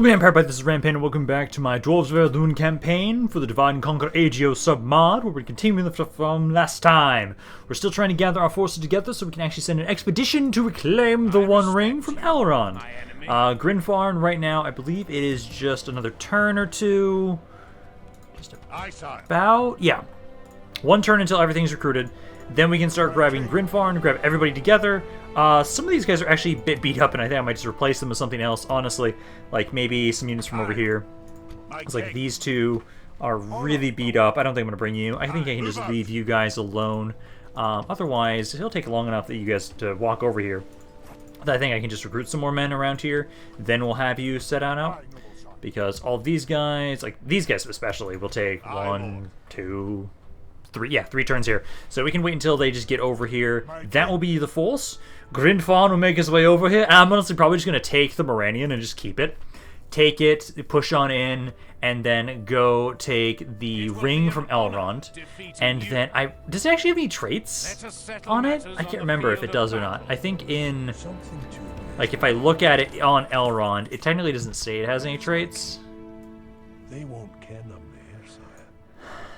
Hello, Empire, this is Rampaned, and welcome back to my Dwarves of Ered Luin campaign for the Divide and Conquer AGO submod, where we're continuing the stuff from last time. We're still trying to gather our forces together so we can actually send an expedition to reclaim the One Ring from Elrond. Grinfarn, right now, I believe it is just another turn or two. Just about, yeah. One turn until everything's recruited. Then we can start grabbing Grinfarn, grab everybody together. Some of these guys are actually a bit beat up, and I think I might just replace them with something else, honestly. Like maybe some units from over here. It's like these two are really beat up. I don't think I'm going to bring you. I think I can just leave you guys alone. Otherwise, it'll take long enough that you guys to walk over here. I think I can just recruit some more men around here. Then we'll have you set out. Because all these guys, like these guys especially, will take 1, 2... 3 turns here. So we can wait until they just get over here. That will be the force. Grinfarn will make his way over here. And I'm honestly probably just going to take the Moranian and just keep it. Take it, push on in, and then go take the ring from Elrond. And then does it actually have any traits on it? I can't remember if it does or not. I think in, like, if I look at it on Elrond, it technically doesn't say it has any traits. They won't ken them there, sire.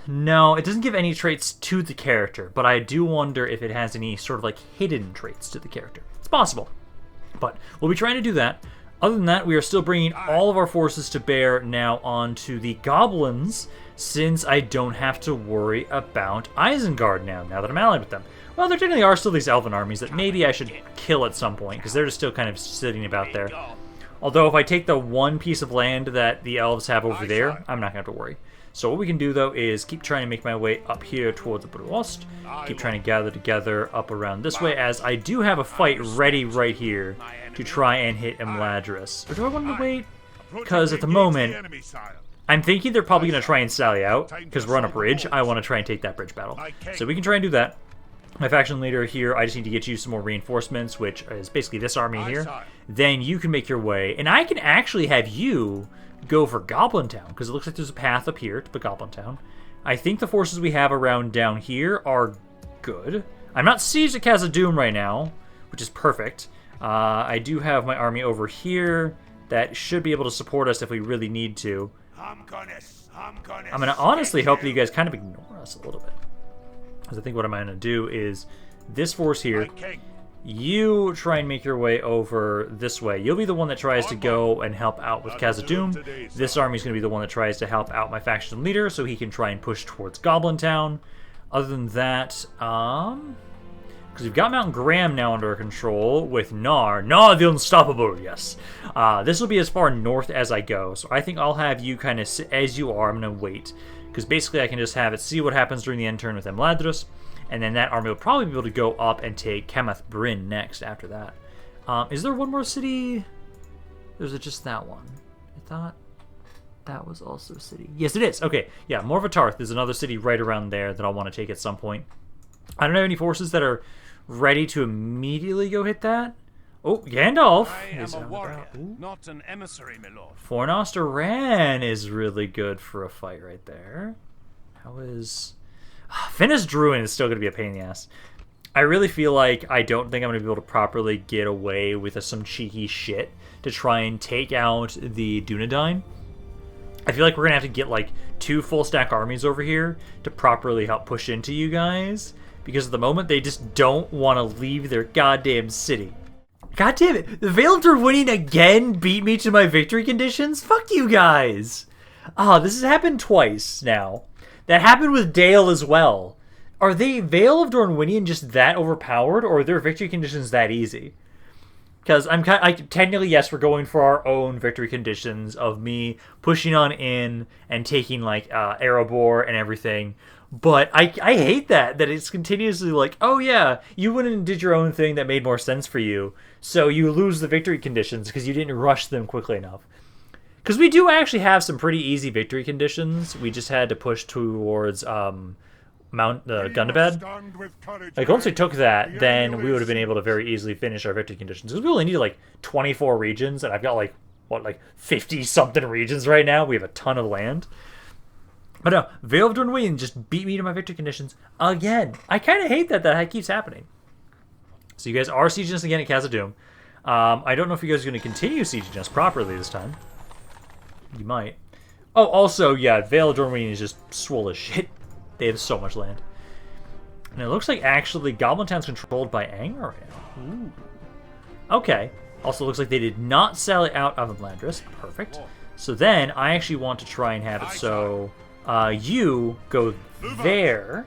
No, it doesn't give any traits to the character, but I do wonder if it has any sort of like hidden traits to the character. It's possible, but we'll be trying to do that. Other than that, we are still bringing all of our forces to bear now onto the goblins, since I don't have to worry about Isengard now that I'm allied with them. Well, there technically are still these elven armies that maybe I should kill at some point, because they're just still kind of sitting about there. Although if I take the one piece of land that the elves have over there, I'm not going to have to worry. So what we can do, though, is keep trying to make my way up here towards the Bruost. Keep trying to gather together up around this way, as I do have a fight ready right here to try and hit Imladris. Or do I want to wait? Because at the moment, I'm thinking they're probably going to try and sally out, because we're on a bridge. I want to try and take that bridge battle. So we can try and do that. My faction leader here, I just need to get you some more reinforcements, which is basically this army here. Then you can make your way, and I can actually have you go for Goblin Town, because it looks like there's a path up here to the Goblin Town. I think the forces we have around down here are good. I'm not sieged at Khazad-dûm right now, which is perfect. I do have my army over here that should be able to support us if we really need to. I'm gonna honestly hope that you guys kind of ignore us a little bit. Because I think what I'm going to do is this force here, you try and make your way over this way. You'll be the one that tries to go and help out with Khazad-dûm. This army is going to be the one that tries to help out my faction leader so he can try and push towards Goblin Town. Other than that, because we've got Mount Graham now under control with Nar the Unstoppable, yes. This will be as far north as I go, so I think I'll have you kind of sit as you are. I'm going to wait. Because basically I can just have it see what happens during the end turn with Imladris, and then that army will probably be able to go up and take Cameth Brin next after that. Is there one more city? Or is it just that one? I thought that was also a city. Yes, it is. Okay, yeah, Morvatarth is another city right around there that I'll want to take at some point. I don't have any forces that are ready to immediately go hit that. Oh, Gandalf is a warrior, not an emissary, my lord. Fornost Aran is really good for a fight right there. How is... Finis Druin is still going to be a pain in the ass. I really feel like I don't think I'm going to be able to properly get away with some cheeky shit to try and take out the Dunedain. I feel like we're going to have to get like 2 full stack armies over here to properly help push into you guys. Because at the moment, they just don't want to leave their goddamn city. God damn it, the Vale of Dorwinion again beat me to my victory conditions? Fuck you guys! This has happened twice now. That happened with Dale as well. Are they Vale of Dorwinion just that overpowered, or are their victory conditions that easy? Because technically, yes, we're going for our own victory conditions of me pushing on in and taking like Erebor and everything. But I hate that it's continuously like, oh yeah, you went and did your own thing that made more sense for you, so you lose the victory conditions because you didn't rush them quickly enough. Because we do actually have some pretty easy victory conditions. We just had to push towards Mount Gundabad. Like once we took that, then we would have been able to very easily finish our victory conditions. Because we only need like 24 regions, and I've got like, what, like 50-something regions right now? We have a ton of land. But no, Vale of Dorwinion just beat me to my victory conditions again. I kind of hate that keeps happening. So you guys are sieging us again at Khazad-dûm. I don't know if you guys are going to continue sieging us properly this time. You might. Oh, also, yeah, Vale of Doreen is just swole as shit. They have so much land. And it looks like, actually, Goblin Town's controlled by Arnor. Ooh. Okay. Also, looks like they did not sell it out of Imladris. Perfect. So then, I actually want to try and have it so you go there.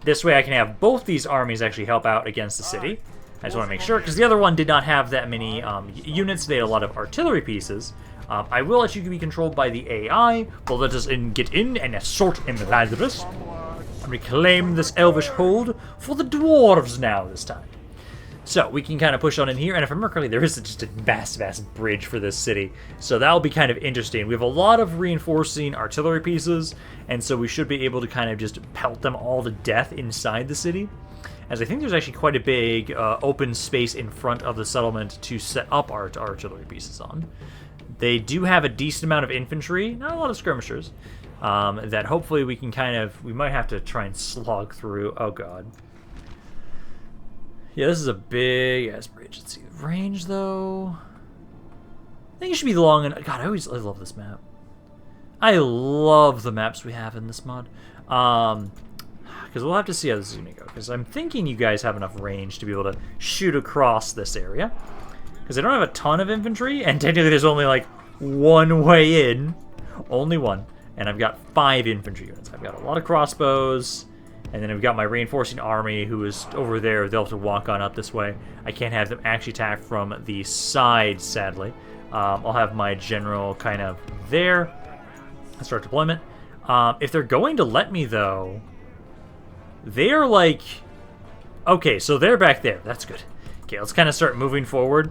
This way I can have both these armies actually help out against the city. I just want to make sure, because the other one did not have that many units. They had a lot of artillery pieces. I will let you be controlled by the AI, but let us get in and assault Imladris and reclaim this elvish hold for the dwarves now this time. So we can kind of push on in here, and if I remember correctly, there is just a vast bridge for this city, so that'll be kind of interesting. We have a lot of reinforcing artillery pieces, and so we should be able to kind of just pelt them all to death inside the city, as I think there's actually quite a big open space in front of the settlement to set up our artillery pieces on. They do have a decent amount of infantry, not a lot of skirmishers, that hopefully we can kind of, we might have to try and slog through. Oh god. Yeah, this is a big-ass bridge. Let's see. The range, though... I think it should be long enough. God, I love this map. I love the maps we have in this mod. Because we'll have to see how this is going to go. Because I'm thinking you guys have enough range to be able to shoot across this area. Because I don't have a ton of infantry, and technically there's only, like, one way in. Only one. And I've got 5 infantry units. I've got a lot of crossbows... And then I've got my reinforcing army who is over there. They'll have to walk on up this way. I can't have them actually attack from the side, sadly. I'll have my general kind of there. Start deployment. If they're going to let me, though, they're like... Okay, so they're back there. That's good. Okay, let's kind of start moving forward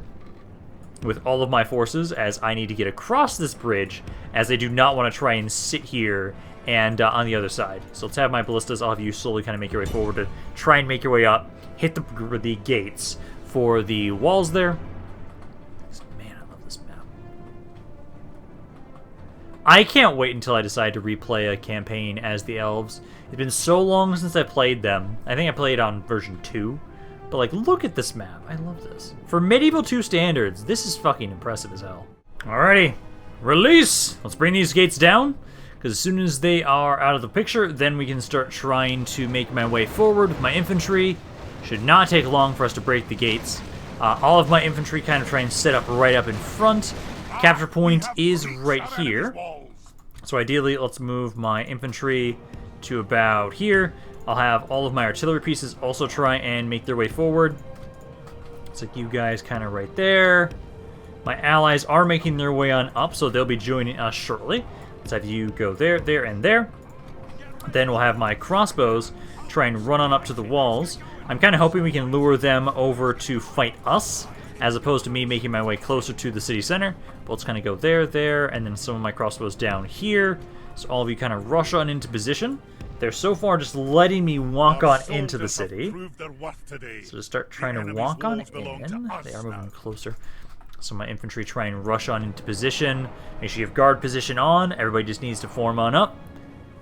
with all of my forces as I need to get across this bridge, as they do not want to try and sit here and on the other side. So let's have my ballistas. I'll have you slowly kind of make your way forward to try and make your way up, hit the gates for the walls there. Man, I love this map. I can't wait until I decide to replay a campaign as the elves. It's been so long since I played them. I think I played on version 2. But like, look at this map. I love this. For Medieval 2 standards, this is fucking impressive as hell. Alrighty. Release! Let's bring these gates down. Because as soon as they are out of the picture, then we can start trying to make my way forward with my infantry. Should not take long for us to break the gates. All of my infantry kind of try and set up right up in front. Capture point is right here. So ideally, let's move my infantry to about here. I'll have all of my artillery pieces also try and make their way forward. It's like you guys kind of right there. My allies are making their way on up, so they'll be joining us shortly. Let's have you go there, there, and there. Then we'll have my crossbows try and run on up to the walls. I'm kind of hoping we can lure them over to fight us, as opposed to me making my way closer to the city center. But let's kind of go there, there, and then some of my crossbows down here. So all of you kind of rush on into position. They're so far just letting me walk on into the city. So just start trying to walk on in. They are moving closer. So my infantry try and rush on into position. Make sure you have guard position on. Everybody just needs to form on up.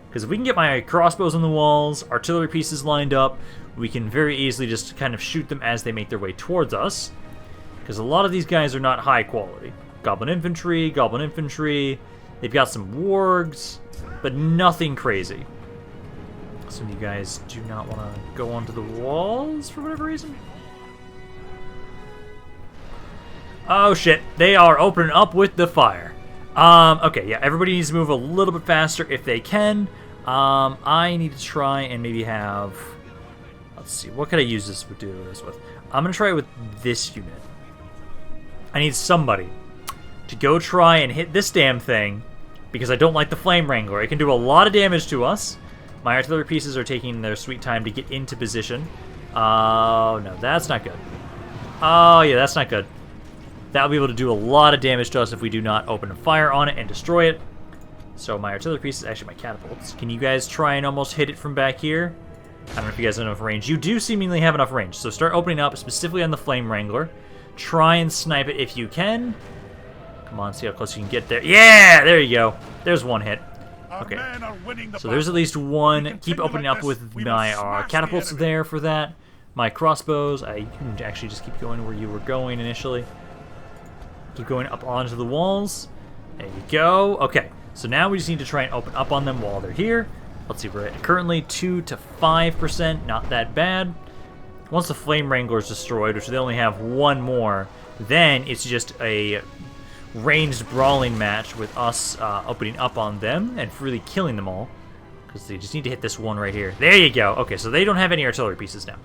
Because if we can get my crossbows on the walls, artillery pieces lined up, we can very easily just kind of shoot them as they make their way towards us. Because a lot of these guys are not high quality. Goblin infantry. They've got some wargs, but nothing crazy. Some of you guys do not want to go onto the walls for whatever reason. Oh shit, they are opening up with the fire. Okay, yeah, everybody needs to move a little bit faster if they can. I need to try and maybe have... Let's see, what could I use this to do this with? I'm going to try it with this unit. I need somebody to go try and hit this damn thing, because I don't like the Flame Wrangler. It can do a lot of damage to us. My artillery pieces are taking their sweet time to get into position. Oh, no, that's not good. Oh, yeah, that's not good. That'll be able to do a lot of damage to us if we do not open a fire on it and destroy it. So my artillery pieces, actually my catapults. Can you guys try and almost hit it from back here? I don't know if you guys have enough range. You do seemingly have enough range. So start opening up specifically on the Flame Wrangler. Try and snipe it if you can. Come on, see how close you can get there. Yeah, there you go. There's one hit. Okay. So there's at least one. Keep opening up with my catapults there for that. My crossbows, you can actually just keep going where you were going initially. Keep going up onto the walls. There you go. Okay, so now we just need to try and open up on them while they're here. Let's see, we're at currently 2 to 5%, not that bad. Once the Flame Wrangler is destroyed, which they only have one more, then it's just a ranged brawling match with us opening up on them and freely killing them all. Because they just need to hit this one right here. There you go. Okay, so they don't have any artillery pieces now.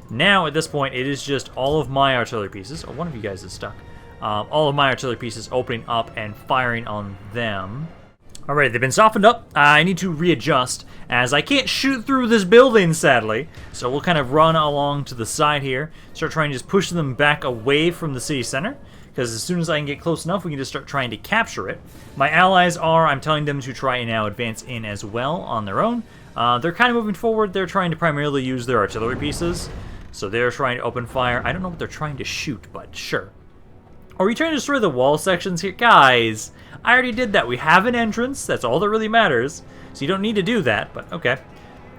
Now, at this point, it is just all of my artillery pieces. Oh, one of you guys is stuck. All of my artillery pieces opening up and firing on them. Alright, they've been softened up. I need to readjust, as I can't shoot through this building, sadly. So we'll kind of run along to the side here, start trying to just push them back away from the city center, because as soon as I can get close enough, we can just start trying to capture it. My allies are, I'm telling them to try and now advance in as well on their own. They're kind of moving forward. They're trying to primarily use their artillery pieces, so they're trying to open fire. I don't know what they're trying to shoot, but sure. Are we trying to destroy the wall sections here? Guys, I already did that. We have an entrance. That's all that really matters. So you don't need to do that, but okay.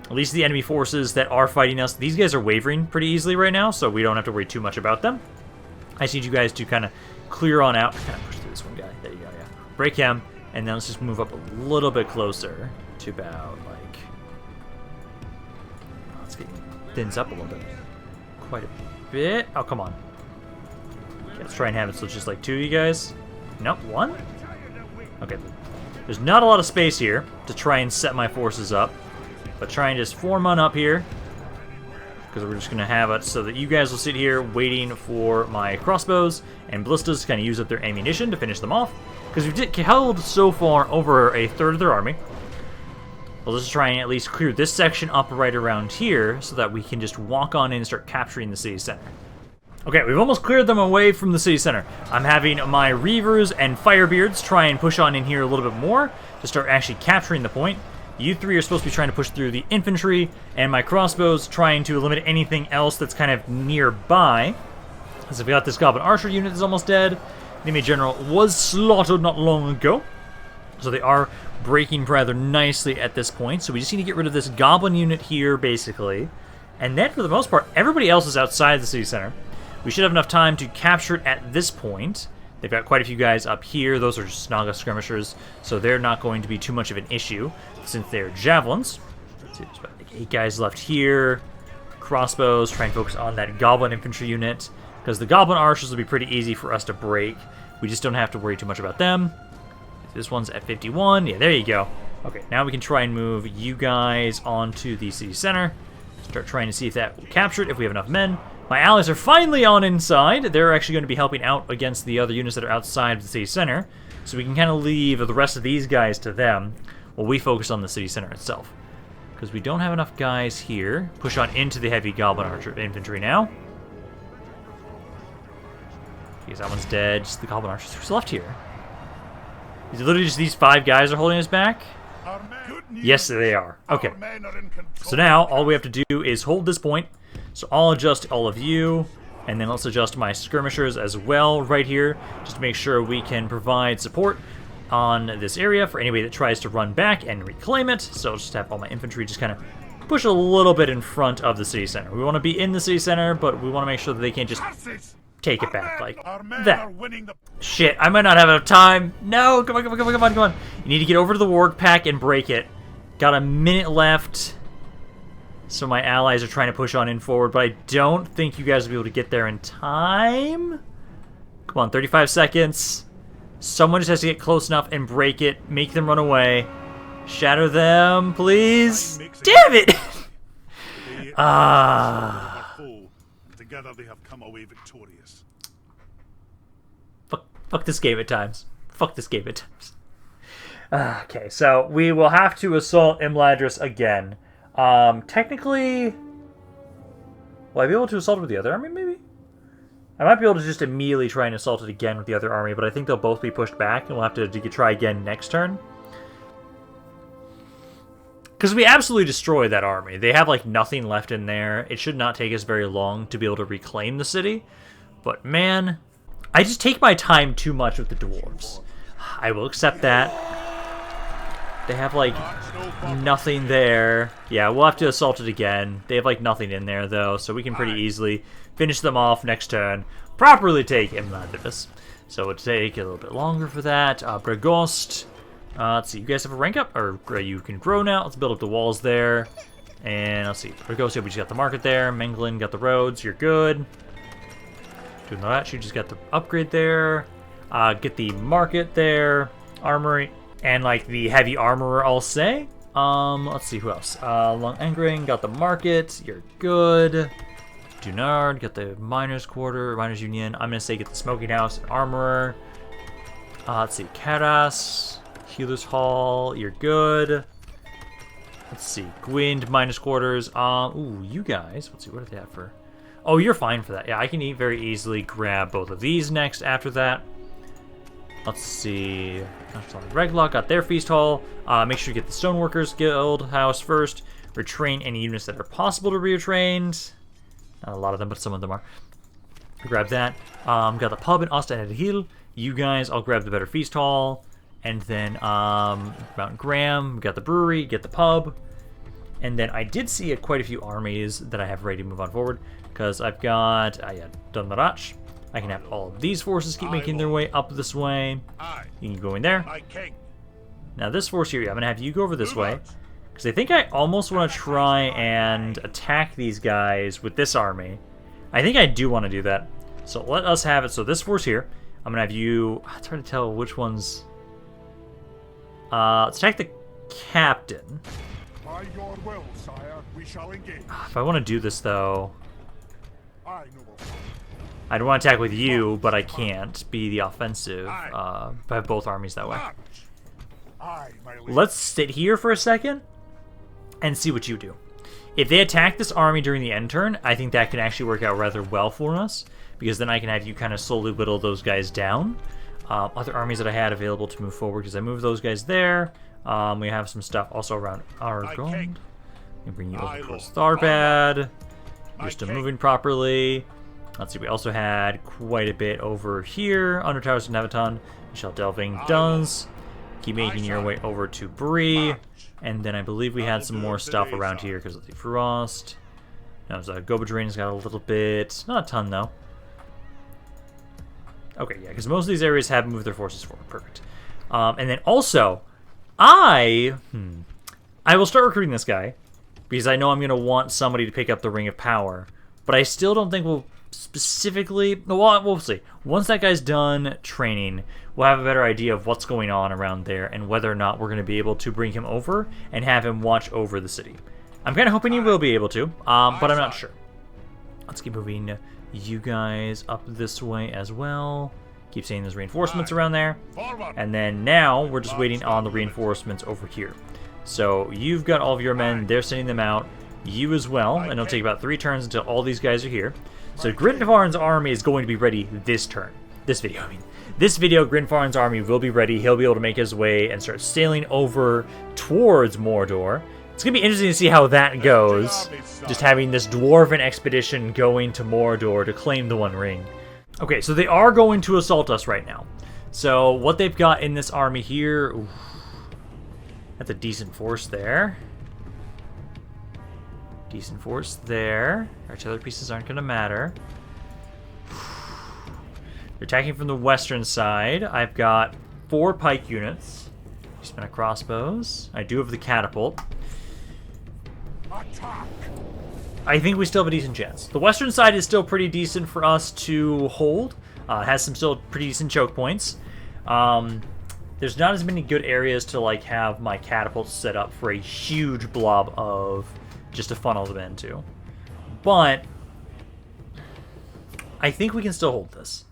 At least the enemy forces that are fighting us, these guys are wavering pretty easily right now, so we don't have to worry too much about them. I just need you guys to kind of clear on out. Kind of push through this one guy. There you go, yeah. Break him, and then let's just move up a little bit closer to about, like... Let's get thins up a little bit. Quite a bit. Oh, come on. Okay, let's try and have it so it's just like 2 of you guys. Nope, 1? Okay. There's not a lot of space here to try and set my forces up, but try and just form on up here, because we're just going to have it so that you guys will sit here waiting for my crossbows and ballistas to kind of use up their ammunition to finish them off, because we've held so far over a third of their army. We'll just try and at least clear this section up right around here so that we can just walk on in and start capturing the city center. Okay, we've almost cleared them away from the city center. I'm having my Reavers and Firebeards try and push on in here a little bit more to start actually capturing the point. You three are supposed to be trying to push through the infantry, and my crossbows trying to eliminate anything else that's kind of nearby. As I've got this Goblin Archer unit that's almost dead. The enemy general was slaughtered not long ago. So they are breaking rather nicely at this point. So we just need to get rid of this Goblin unit here, basically. And then, for the most part, everybody else is outside the city center. We should have enough time to capture it at this point. They've got quite a few guys up here. Those are just Naga skirmishers, so they're not going to be too much of an issue since they're javelins. Let's see, there's about like 8 guys left here. Crossbows, try and focus on that Goblin infantry unit, because the Goblin archers will be pretty easy for us to break. We just don't have to worry too much about them. This one's at 51. Yeah, there you go. Okay, now we can try and move you guys onto the city center. Start trying to see if that will capture it, if we have enough men. My allies are finally on inside. They're actually going to be helping out against the other units that are outside of the city center. So we can kind of leave the rest of these guys to them while we focus on the city center itself. Because we don't have enough guys here. Push on into the heavy Goblin Archer infantry now. Jeez, that one's dead. Just the Goblin Archers. Who's left here? Is it literally just these 5 guys are holding us back? Yes, they are. Okay. So now, all we have to do is hold this point. So I'll adjust all of you, and then let's adjust my skirmishers as well right here, just to make sure we can provide support on this area for anybody that tries to run back and reclaim it. So I'll just have all my infantry just kind of push a little bit in front of the city center. We want to be in the city center, but we want to make sure that they can't just take it back like that. Shit, I might not have enough time. No, come on, come on, come on, come on, come on. You need to get over to the warg pack and break it. Got a minute left. So my allies are trying to push on in forward, but I don't think you guys will be able to get there in time. Come on, 35 seconds. Someone just has to get close enough and break it. Make them run away. Shatter them, please. Damn it! Together they have come away victorious. Fuck this game at times. Fuck this game at times. Okay, so we will have to assault Imladris again. Technically, will I be able to assault it with the other army, maybe? I might be able to just immediately try and assault it again with the other army, but I think they'll both be pushed back, and we'll have to try again next turn. Because we absolutely destroy that army. They have, like, nothing left in there. It should not take us very long to be able to reclaim the city. But, man, I just take my time too much with the dwarves. I will accept that. They have, like, nothing there. Yeah, we'll have to assault it again. They have, like, nothing in there, though, so we can pretty easily finish them off next turn. Properly take Imladris. So it'll take a little bit longer for that. Bragost. Let's see, you guys have a rank up? Or you can grow now. Let's build up the walls there. And let's see, Bragost, we just got the market there. Menglin got the roads. You're good. Doing that, you just got the upgrade there. Get the market there. Armory. And like the heavy armorer, I'll say. Let's see, who else? Long Engring got the market. You're good. Dunard, got the miners' quarter, miners' union. I'm gonna say get the smoking house and armorer. Let's see, Karas, healer's hall. You're good. Let's see, Gwynd miners' quarters. Ooh, you guys. Let's see, what do they have for? Oh, you're fine for that. Yeah, I can very easily grab both of these next after that. Let's see. Reglock got their feast hall. Make sure you get the Stoneworkers Guild house first. Retrain any units that are possible to be retrained. Not a lot of them, but some of them are. Grab that. Got the pub in Ostend Hill. You guys, I'll grab the better feast hall. And then Mountain Graham. We got the brewery. Get the pub. And then I did see quite a few armies that I have ready to move on forward. Because I've got Dunmarach. I can have all of these forces keep making their way up this way. You can go in there. Now this force here, I'm going to have you go over this way. Because I think I almost want to try and attack these guys with this army. I think I do want to do that. So let us have it. So this force here, I'm going to have you... It's hard to tell which ones... let's attack the captain. By your will, sire, we shall engage. If I want to do this, though... I'd want to attack with you, but I can't be the offensive. I have both armies that way. Let's sit here for a second and see what you do. If they attack this army during the end turn, I think that can actually work out rather well for us, because then I can have you kind of slowly whittle those guys down. Other armies that I had available to move forward, because I moved those guys there. We have some stuff also around Aragorn. We bring you over towards Tharbad. You're still moving properly. Let's see, we also had quite a bit over here. Under Towers of Nevaton. Michelle Delving does. Keep making your way over to Bree. And then I believe we had some more stuff around here because of the Frost. Now, Gobadrin's got a little bit. Not a ton, though. Okay, yeah, because most of these areas have moved their forces forward. Perfect. And then also, I will start recruiting this guy because I know I'm going to want somebody to pick up the Ring of Power. But I still don't think we'll specifically... Well, we'll see. Once that guy's done training, we'll have a better idea of what's going on around there and whether or not we're going to be able to bring him over and have him watch over the city. I'm kind of hoping he will be able to, but I'm not sure. Let's keep moving you guys up this way as well. Keep saying there's reinforcements around there. And then now we're just waiting on the reinforcements over here. So you've got all of your men. They're sending them out. You as well. And it'll take about 3 turns until all these guys are here. So Grinfarn's army is going to be ready this turn. This video, I mean. This video, Grinfarn's army will be ready. He'll be able to make his way and start sailing over towards Mordor. It's going to be interesting to see how that goes. Just having this dwarven expedition going to Mordor to claim the One Ring. Okay, so they are going to assault us right now. So what they've got in this army here... Oof, that's a decent force there. Decent force there. Artillery pieces aren't going to matter. They're attacking from the western side. I've got 4 pike units. Just been a crossbows. I do have the catapult. I think we still have a decent chance. The western side is still pretty decent for us to hold. It has some still pretty decent choke points. There's not as many good areas to like have my catapults set up for a huge blob of just to funnel them into. But I think we can still hold this.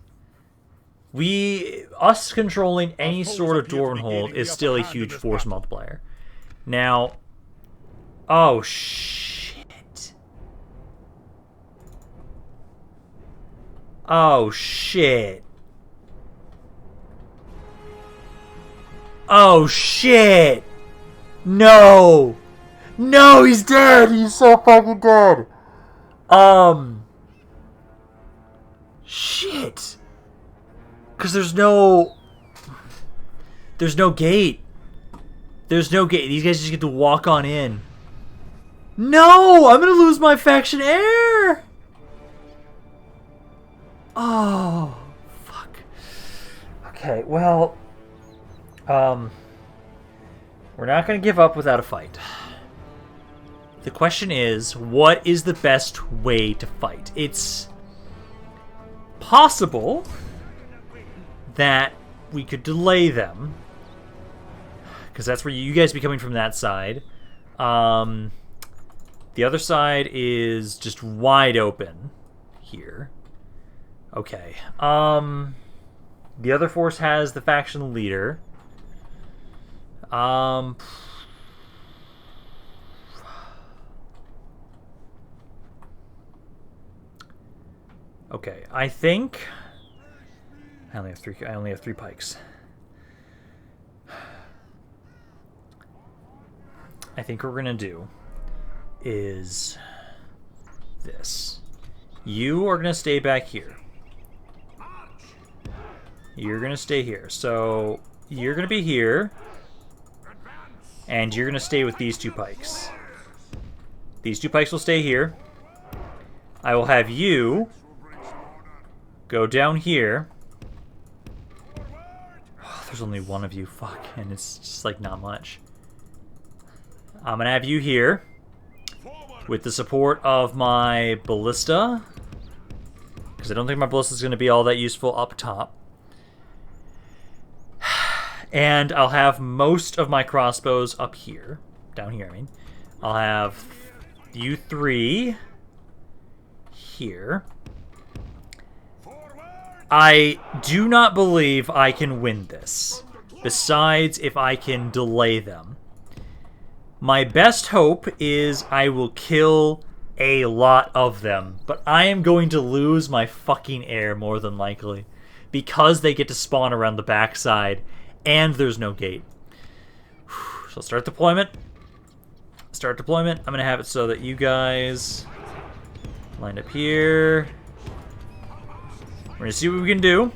Us controlling any sort of dwarven hold is still a huge force multiplier. Now, oh shit. Oh shit. Oh shit. No. No, he's dead. He's so fucking dead. Shit. Because there's no gate. There's no gate. These guys just get to walk on in. No! I'm going to lose my faction heir! Oh, fuck. Okay, well, we're not going to give up without a fight. The question is, what is the best way to fight? It's possible that we could delay them, because that's where you guys be coming from that side. The other side is just wide open here. Okay. The other force has the faction leader. Okay, I think I only have three pikes. I think what we're gonna do is this. You are gonna stay back here. You're gonna stay here. So you're gonna be here, and you're gonna stay with these two pikes. These two pikes will stay here. I will have you go down here. Oh, there's only one of you. Fuck, and it's just like not much. I'm gonna have you here with the support of my ballista, because I don't think my ballista is gonna be all that useful up top. And I'll have most of my crossbows up here, down here. I mean, I'll have you three here. I do not believe I can win this, besides if I can delay them. My best hope is I will kill a lot of them, but I am going to lose my fucking air more than likely, because they get to spawn around the backside, and there's no gate. So start deployment. Start deployment. I'm going to have it so that you guys line up here. We're going to see what we can do.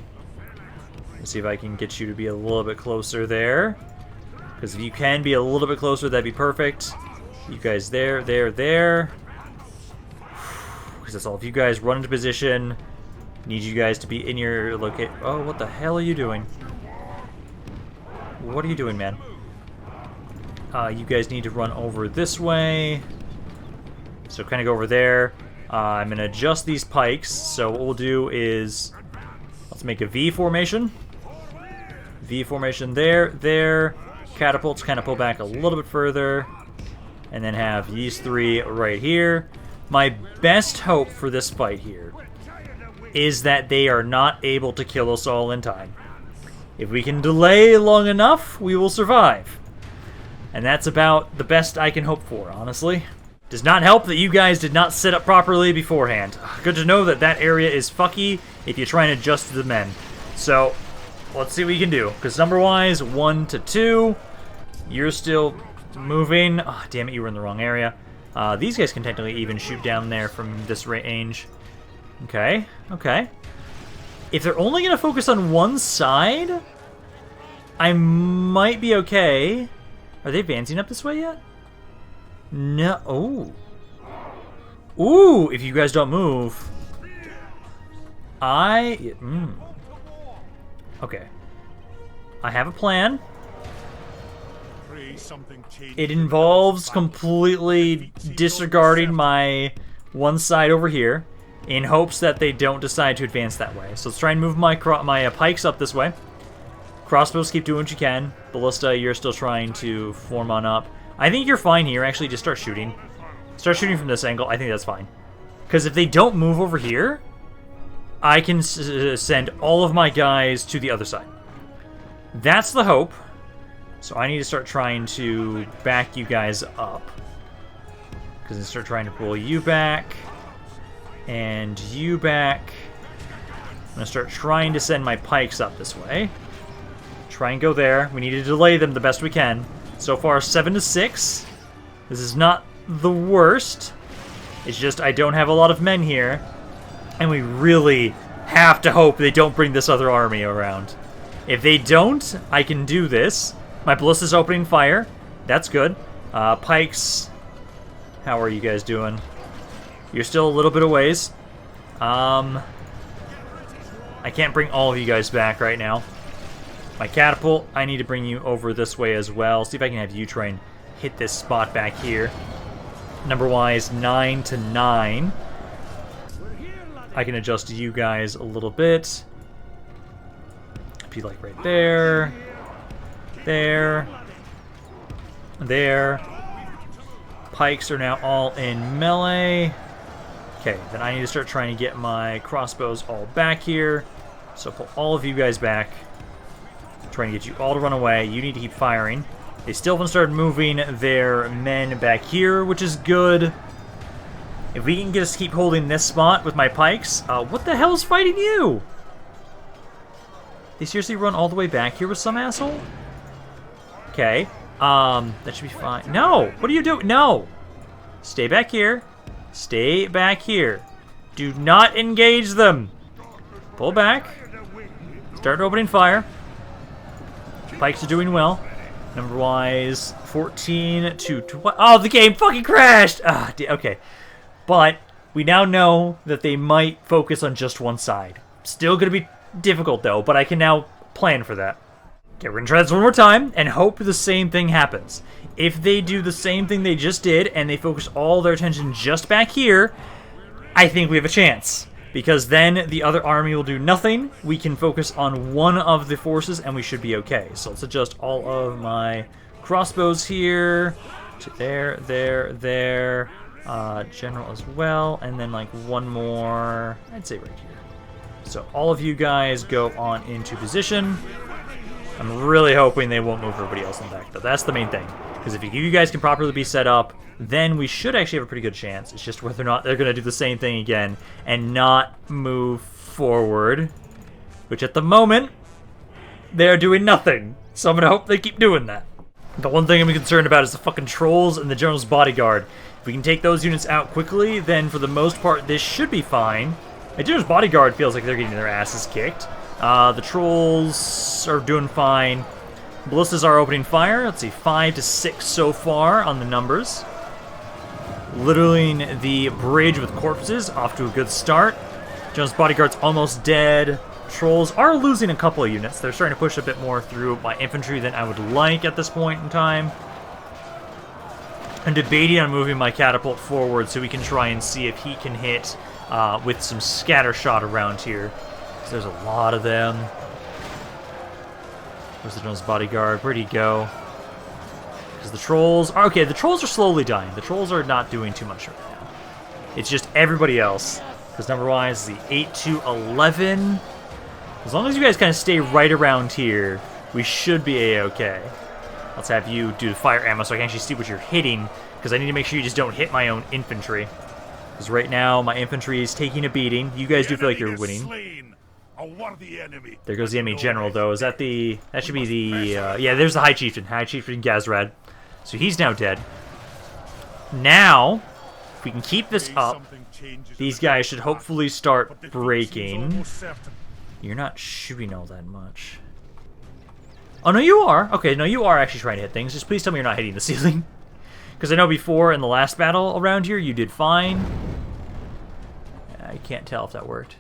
Let's see if I can get you to be a little bit closer there. Because if you can be a little bit closer, that'd be perfect. You guys there. Because that's all. If you guys run into position, need you guys to be in your location. Oh, what the hell are you doing? What are you doing, man? You guys need to run over this way. So kind of go over there. I'm going to adjust these pikes. So what we'll do is, let's make a V formation. V formation there. Catapults kind of pull back a little bit further. And then have these three right here. My best hope for this fight here is that they are not able to kill us all in time. If we can delay long enough, we will survive. And that's about the best I can hope for, honestly. Does not help that you guys did not set up properly beforehand. Good to know that that area is fucky if you try and adjust to the men. So, let's see what we can do. Because number-wise, 1 to 2. You're still moving. Oh, damn it, you were in the wrong area. These guys can technically even shoot down there from this range. Okay. If they're only going to focus on one side, I might be okay. Are they advancing up this way yet? No. Ooh, if you guys don't move. Okay. I have a plan. It involves completely disregarding my one side over here, in hopes that they don't decide to advance that way. So let's try and move my pikes up this way. Crossbows, keep doing what you can. Ballista, you're still trying to form on up. I think you're fine here. Actually, just start shooting. Start shooting from this angle. I think that's fine. Because if they don't move over here, I can send all of my guys to the other side. That's the hope. So I need to start trying to back you guys up. Because I start trying to pull you back. And you back. I'm going to start trying to send my pikes up this way. Try and go there. We need to delay them the best we can. So far, 7 to 6. This is not the worst. It's just I don't have a lot of men here. And we really have to hope they don't bring this other army around. If they don't, I can do this. My ballista's opening fire. That's good. Pikes. How are you guys doing? You're still a little bit of ways. I can't bring all of you guys back right now. My catapult, I need to bring you over this way as well. See if I can have you try and hit this spot back here. Number-wise, 9 to 9. I can adjust you guys a little bit. Be like right there. There. There. Pikes are now all in melee. Okay, then I need to start trying to get my crossbows all back here. So pull all of you guys back. Trying to get you all to run away. You need to keep firing. They still haven't started moving their men back here, which is good. If we can just keep holding this spot with my pikes... what the hell is fighting you? They seriously run all the way back here with some asshole? Okay. That should be fine. No! What are you doing? No! Stay back here. Stay back here. Do not engage them. Pull back. Start opening fire. Pikes are doing well. Number-wise, 14 to 12. Oh, the game fucking crashed! Okay. But we now know that they might focus on just one side. Still going to be difficult, though, but I can now plan for that. Okay, we're going to try this one more time and hope the same thing happens. If they do the same thing they just did and they focus all their attention just back here, I think we have a chance. Because then the other army will do nothing. We can focus on one of the forces and we should be okay. So let's adjust all of my crossbows here to there, there, there. General as well. And then like one more, I'd say right here. So all of you guys go on into position. I'm really hoping they won't move everybody else in back, though. That's the main thing. Because if you guys can properly be set up, then we should actually have a pretty good chance. It's just whether or not they're going to do the same thing again and not move forward. Which at the moment, they're doing nothing. So I'm going to hope they keep doing that. The one thing I'm concerned about is the fucking trolls and the general's bodyguard. If we can take those units out quickly, then for the most part, this should be fine. The general's bodyguard feels like they're getting their asses kicked. The trolls are doing fine. Ballistas are opening fire. Let's see, 5 to 6 so far on the numbers. Littering the bridge with corpses, off to a good start. Jones' bodyguard's almost dead. Trolls are losing a couple of units. They're starting to push a bit more through my infantry than I would like at this point in time. I'm debating on moving my catapult forward so we can try and see if he can hit with some scatter shot around here. There's a lot of them. Where's the Jones bodyguard? Where'd he go? Because the trolls are... Okay, the trolls are slowly dying. The trolls are not doing too much right now. It's just everybody else. Because number-wise, the 8 to 11. As long as you guys kind of stay right around here, we should be A-okay. Let's have you do the fire ammo so I can actually see what you're hitting. Because I need to make sure you just don't hit my own infantry. Because right now, my infantry is taking a beating. You guys do feel like you're winning. There goes the enemy general, though. Is that the... That should be the... yeah, there's the High Chieftain. High Chieftain Gazrad. So he's now dead. Now, if we can keep this up, these guys should hopefully start breaking. You're not shooting all that much. Oh, no, you are. Okay, no, you are actually trying to hit things. Just please tell me you're not hitting the ceiling. Because I know before, in the last battle around here, you did fine. I can't tell if that worked.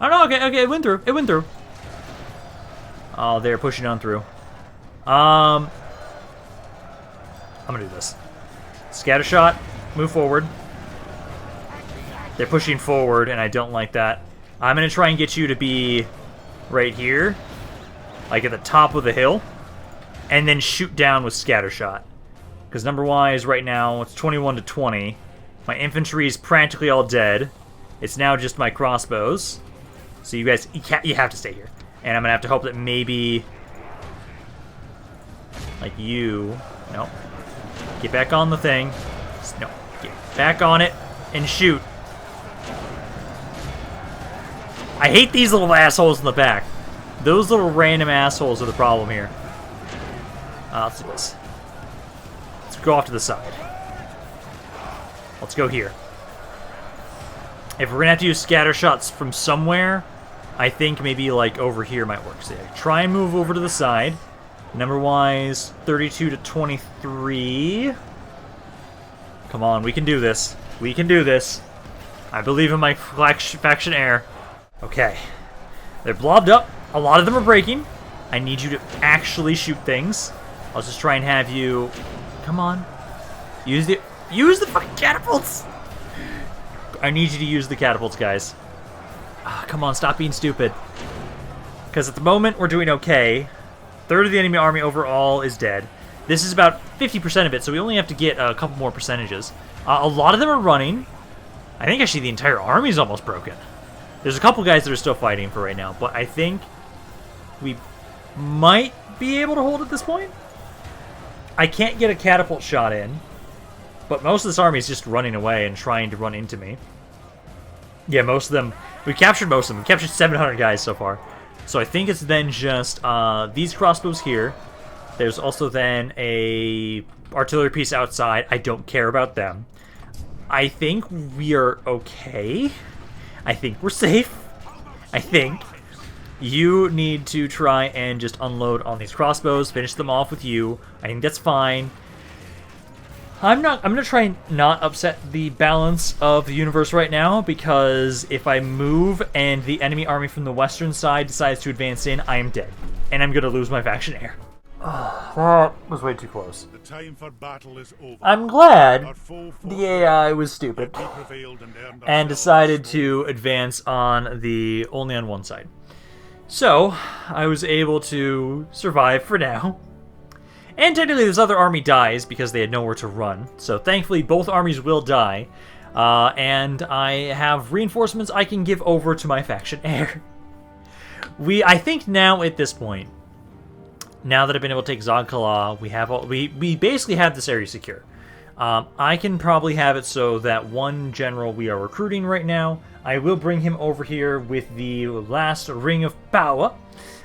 Oh, no, okay, it went through. It went through. Oh, they're pushing on through. I'm gonna do this. Scatter shot, move forward. They're pushing forward, and I don't like that. I'm gonna try and get you to be right here, like at the top of the hill, and then shoot down with scatter shot. Because number-wise, right now, it's 21 to 20. My infantry is practically all dead. It's now just my crossbows. So you guys, you have to stay here. And I'm going to have to hope that maybe, like you, no. Get back on the thing. No, get back on it and shoot. I hate these little assholes in the back. Those little random assholes are the problem here. Let's do this. Let's go off to the side. Let's go here. If we're going to have to use scatter shots from somewhere, I think maybe like over here might work. So yeah, try and move over to the side. Number-wise, 32 to 23. Come on, we can do this. We can do this. I believe in my faction heir. Okay. They're blobbed up. A lot of them are breaking. I need you to actually shoot things. I'll just try and have you... Come on. Use the fucking catapults! I need you to use the catapults, guys. Come on, stop being stupid. Because at the moment, we're doing okay. Third of the enemy army overall is dead. This is about 50% of it, so we only have to get a couple more percentages. A lot of them are running. I think actually the entire army is almost broken. There's a couple guys that are still fighting for right now, but I think we might be able to hold at this point. I can't get a catapult shot in, but most of this army is just running away and trying to run into me. Yeah, most of them. We captured most of them. We captured 700 guys so far. So I think it's then just these crossbows here. There's also then a artillery piece outside. I don't care about them. I think we are okay. I think we're safe. I think. You need to try and just unload on these crossbows, finish them off with you. I think that's fine. I'm gonna try and not upset the balance of the universe right now, because if I move and the enemy army from the western side decides to advance in, I am dead. And I'm gonna lose my faction heir. That was way too close. The time for battle is over. I'm glad Our foe fought the AI was stupid well, we prevailed and earned and ourselves decided a to advance only on one side. So, I was able to survive for now. And technically this other army dies because they had nowhere to run. So thankfully both armies will die. And I have reinforcements I can give over to my faction heir. I think now at this point, now that I've been able to take Zagkala, we basically have this area secure. I can probably have it so that one general we are recruiting right now, I will bring him over here with the last ring of power,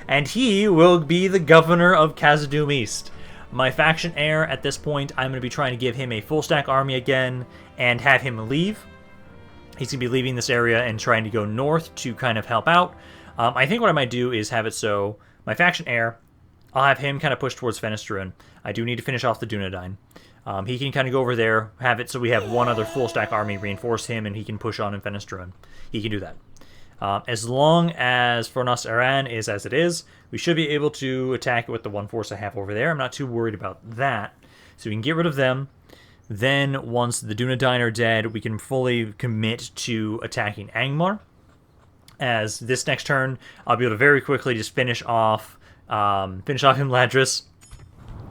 and he will be the governor of Khazad-dûm East. My faction heir at this point, I'm going to be trying to give him a full stack army again and have him leave. He's going to be leaving this area and trying to go north to kind of help out. I think what I might do is have it so my faction heir, I'll have him kind of push towards Fenestruin. I do need to finish off the Dunedain. He can kind of go over there, have it so we have one other full stack army, reinforce him, and he can push on in Fenestruin. He can do that. As long as Fornas Aran is as it is, we should be able to attack it with the one force I have over there. I'm not too worried about that. So we can get rid of them. Then, once the Dunedain are dead, we can fully commit to attacking Angmar. As this next turn, I'll be able to very quickly just finish off Imladris,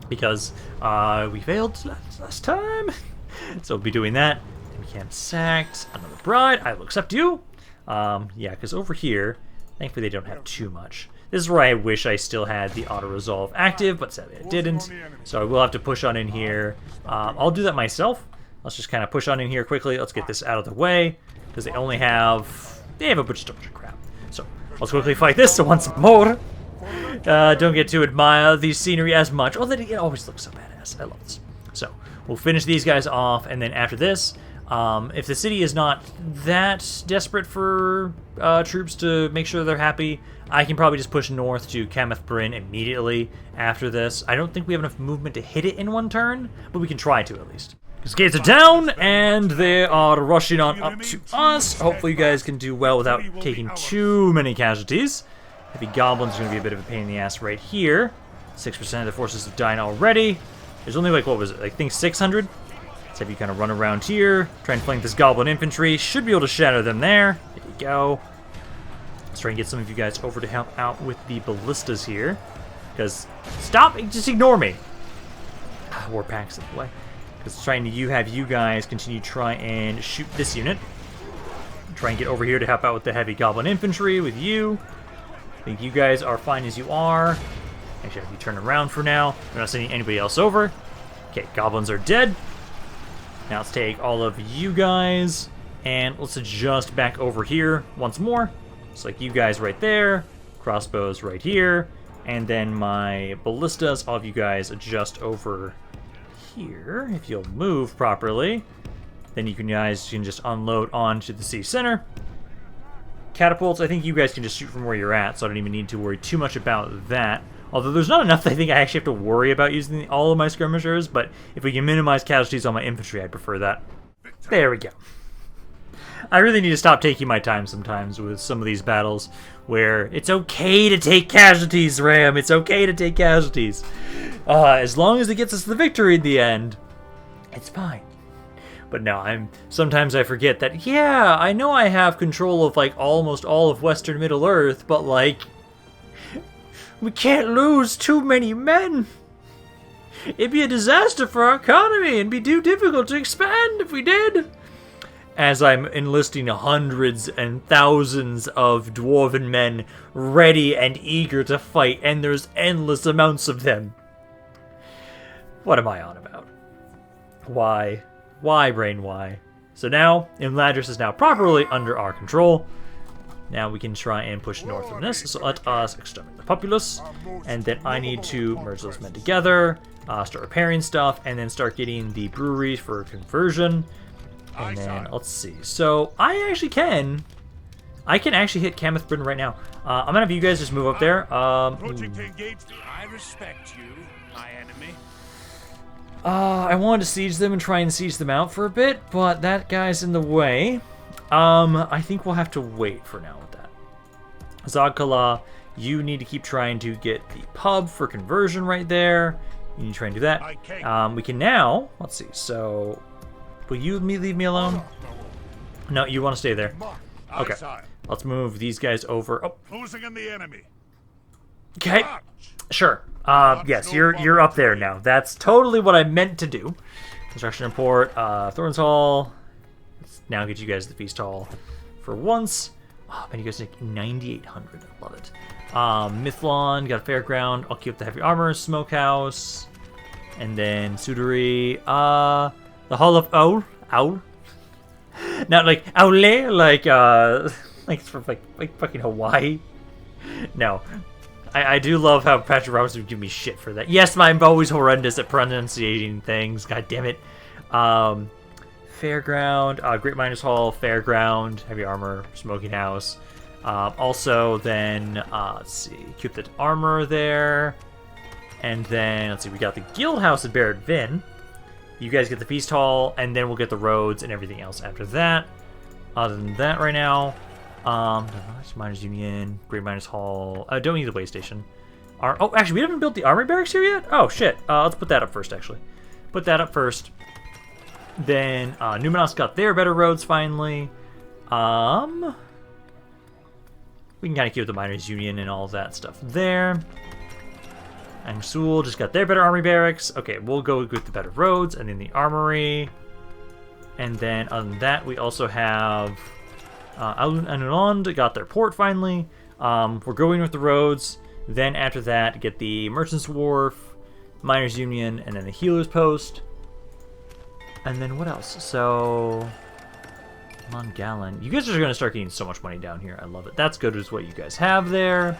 because we failed last time. So we'll be doing that. We can't sacked. Another bride. I will accept you. Yeah, because over here, thankfully they don't have too much. This is where I wish I still had the auto-resolve active, but sadly I didn't. So I will have to push on in here. I'll do that myself. Let's just kind of push on in here quickly. Let's get this out of the way, because they have a bunch of crap. So let's quickly fight this once more. Don't get to admire the scenery as much. Oh, it always looks so badass. I love this. So we'll finish these guys off, and then after this, if the city is not that desperate for troops to make sure they're happy, I can probably just push north to Cameth Brin immediately after this. I don't think we have enough movement to hit it in one turn, but we can try to at least. Because gates are down, and they are rushing on up to us. Hopefully you guys can do well without taking too many casualties. Heavy goblins are going to be a bit of a pain in the ass right here. 6% of the forces have died already. There's only like, what was it? I think 600? Let's have you kind of run around here. Try and flank this goblin infantry. Should be able to shatter them there. There you go. Let's try and get some of you guys over to help out with the ballistas here. Because, stop! Just ignore me! War packs out of the way. Because trying to have you guys continue to try and shoot this unit. Try and get over here to help out with the heavy goblin infantry with you. I think you guys are fine as you are. Actually, have you turn around for now. We're not sending anybody else over. Okay, goblins are dead. Now let's take all of you guys, and let's adjust back over here once more. Just like you guys right there, crossbows right here, and then my ballistas, all of you guys adjust over here. If you'll move properly, then you guys can just unload onto the sea center. Catapults, I think you guys can just shoot from where you're at, so I don't even need to worry too much about that. Although there's not enough that I think I actually have to worry about using all of my skirmishers, but if we can minimize casualties on my infantry, I'd prefer that. There we go. I really need to stop taking my time sometimes with some of these battles where it's okay to take casualties, Ram. It's okay to take casualties. As long as it gets us the victory in the end, it's fine. But no, sometimes I forget that, yeah, I know I have control of, like, almost all of Western Middle-earth, but, like, we can't lose too many men. It'd be a disaster for our economy and be too difficult to expand if we did. As I'm enlisting hundreds and thousands of dwarven men ready and eager to fight, and there's endless amounts of them. What am I on about? Why? Why, Brain, why? So now, Imladris is now properly under our control. Now we can try and push north from this. So let us exterminate the populace. And then I need to merge those men together, start repairing stuff, and then start getting the breweries for conversion. And then, let's see. So, I can actually hit Cameth Brin right now. I'm gonna have you guys just move up there. I respect you, my enemy. I wanted to siege them and try and siege them out for a bit, but that guy's in the way. I think we'll have to wait for now with that. Zagkala, you need to keep trying to get the pub for conversion right there. You need to try and do that. We can now, let's see, so... Will you leave me alone? No, you want to stay there. Okay. Let's move these guys over. Oh. Closing in the enemy. Okay. Sure. Yes, you're up there now. That's totally what I meant to do. Construction import, Thorns Hall. Let's now get you guys the Feast Hall for once. Oh man, you guys make 9,800. I love it. Mithlon, got a fairground. I'll keep the heavy armor, smokehouse, and then Sudari. The Hall of Owl? Not like Owl, like it's from like fucking Hawaii. No. I do love how Patrick Robertson would give me shit for that. Yes, I'm always horrendous at pronunciating things. God damn it. Fairground, Great Miners Hall, Fairground, Heavy Armor, Smoking House. Also, then, let's see, keep the armor there. And then, let's see, we got the Guild House at Barrett Vin. You guys get the Feast Hall, and then we'll get the roads and everything else after that. Other than that, right now, Miners Union, Great Miners Hall. Don't need the way station. Oh, actually, we haven't built the army barracks here yet. Oh shit. Let's put that up first. Actually, put that up first. Then Numenos got their better roads finally. We can kind of keep the Miners Union and all of that stuff there. And Sul just got their better army barracks. Okay, we'll go with the better roads and then the armory. And then other than that, we also have Alun and Uland got their port finally. We're going with the roads. Then after that, get the Merchant's Wharf, Miners Union, and then the Healer's Post. And then what else? So, Gallon. You guys are going to start getting so much money down here. I love it. That's good as what you guys have there.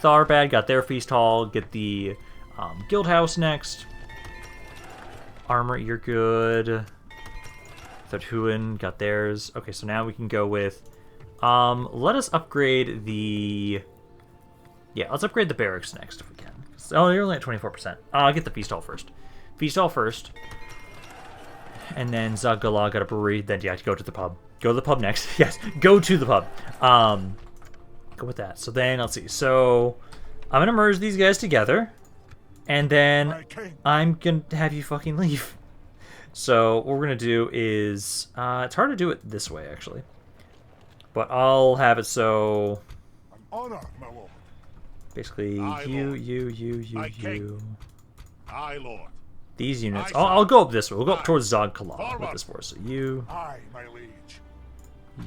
Tharbad got their Feast Hall. Get the Guild House next. Armor, you're good. Thorhuin got theirs. Okay, so now we can go with... let us upgrade the... Yeah, let's upgrade the barracks next if we can. Oh, you're only at 24%. I'll get the Feast Hall first. Feast Hall first. And then Zagala got a brewery. Then you have to go to the pub. Go to the pub next. Yes, go to the pub. Go with that. So then, let's see. So, I'm going to merge these guys together. And then, I'm going to have you fucking leave. So, what we're going to do is... it's hard to do it this way, actually. But I'll have it so... Basically, you. Aye, Lord. These units. I'll go up this way. We'll go up towards Zogkala with this force. So you. Aye, my liege.